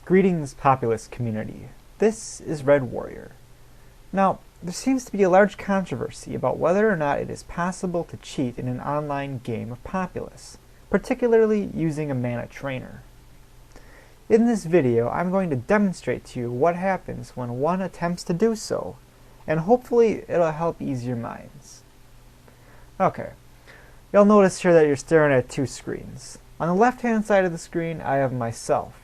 Greetings, Populous community. This is Red Warrior. Now, there seems to be a large controversy about whether or not it is possible to cheat in an online game of Populous, particularly using a mana trainer. In this video, I'm going to demonstrate to you what happens when one attempts to do so, and hopefully it'll help ease your minds. Okay, you'll notice here that you're staring at two screens. On the left-hand side of the screen, I have myself,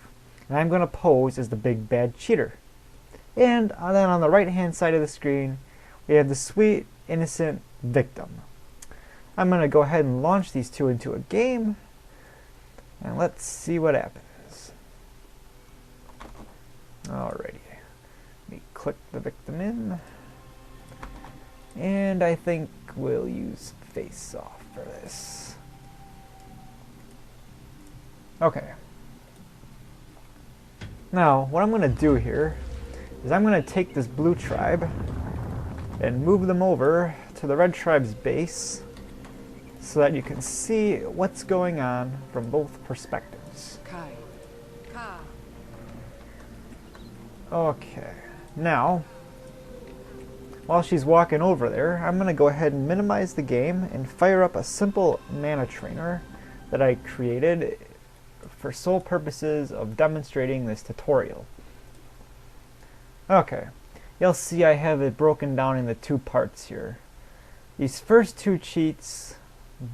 and I'm going to pose as the big bad cheater. And then on the right-hand side of the screen, we have the sweet, innocent victim. I'm going to go ahead and launch these two into a game, and let's see what happens. Alrighty, let me click the victim in, and I think we'll use face off for this. Okay. Now, what I'm going to do here is I'm going to take this blue tribe and move them over to the red tribe's base so that you can see what's going on from both perspectives. Okay, now, while she's walking over there, I'm going to go ahead and minimize the game and fire up a simple mana trainer that I created for sole purposes of demonstrating this tutorial. Okay, you'll see I have it broken down into two parts here. These first two cheats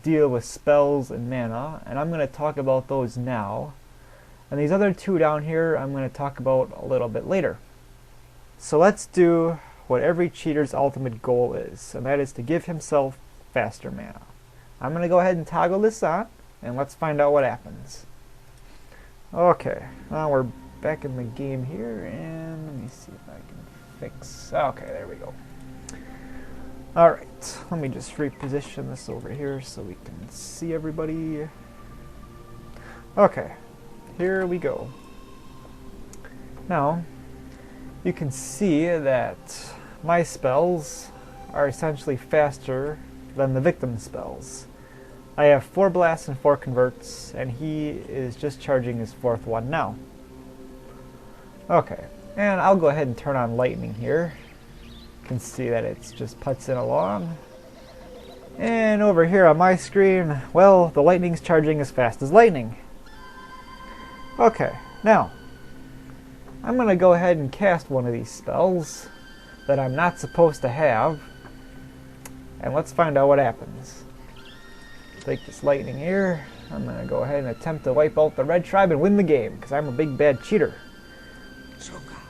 deal with spells and mana, and I'm going to talk about those now. And these other two down here I'm going to talk about a little bit later. So let's do what every cheater's ultimate goal is, and that is to give himself faster mana. I'm going to go ahead and toggle this on, and let's find out what happens. Okay, now we're back in the game here, and let me see if I can fix... Okay, there we go. Alright, let me just reposition this over here so we can see everybody. Okay, here we go. Now, you can see that my spells are essentially faster than the victim's spells. I have 4 blasts and 4 converts, and he is just charging his 4th one now. Okay, and I'll go ahead and turn on lightning here. You can see that it's just putzing along. And over here on my screen, well, the lightning's charging as fast as lightning. Okay, now, I'm going to go ahead and cast one of these spells that I'm not supposed to have, and let's find out what happens. Take this lightning here. I'm going to go ahead and attempt to wipe out the red tribe and win the game, because I'm a big bad cheater.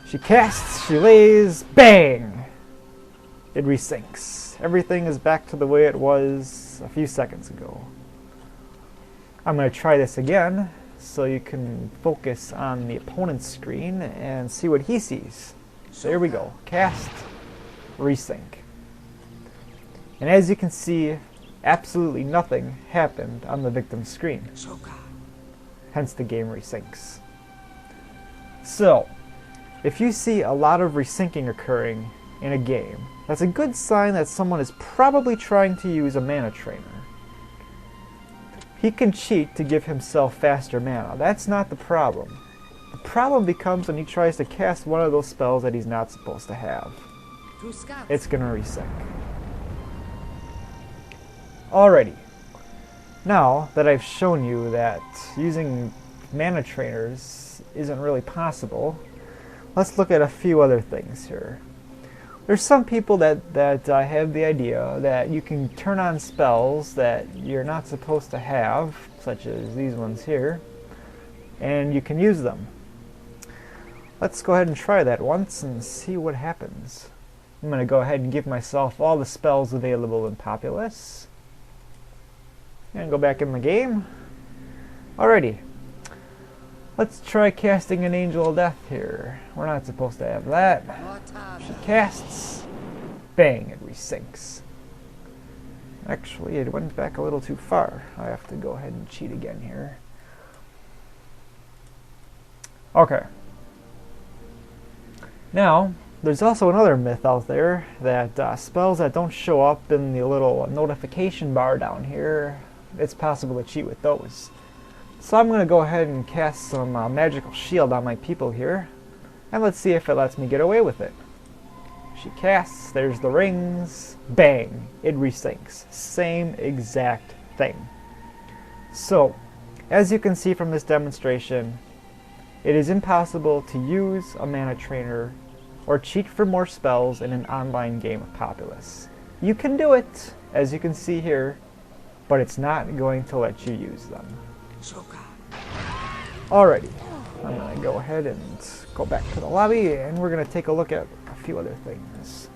She casts, she lays, bang! It resinks. Everything is back to the way it was a few seconds ago. I'm going to try this again, so you can focus on the opponent's screen and see what he sees. So here we go. Cast, resync. And as you can see, absolutely nothing happened on the victim's screen. Hence the game resyncs. So, if you see a lot of resyncing occurring in a game, that's a good sign that someone is probably trying to use a mana trainer. He can cheat to give himself faster mana. That's not the problem. The problem becomes when he tries to cast one of those spells that he's not supposed to have. It's going to resync. Alrighty. Now that I've shown you that using mana trainers isn't really possible, let's look at a few other things here. There's some people that have the idea that you can turn on spells that you're not supposed to have, such as these ones here, and you can use them. Let's go ahead and try that once and see what happens. I'm going to go ahead and give myself all the spells available in Populous. And go back in the game. Alrighty. Let's try casting an Angel of Death here. We're not supposed to have that. She casts. Bang, it resyncs. Actually, it went back a little too far. I have to go ahead and cheat again here. Okay. Now, there's also another myth out there that spells that don't show up in the little notification bar down here, it's possible to cheat with those. So I'm going to go ahead and cast some magical shield on my people here. And let's see if it lets me get away with it. She casts, there's the rings, bang, it resyncs. Same exact thing. So, as you can see from this demonstration, it is impossible to use a mana trainer or cheat for more spells in an online game of Populous. You can do it, as you can see here, but it's not going to let you use them. Alrighty, I'm going to go ahead and go back to the lobby, and we're going to take a look at a few other things.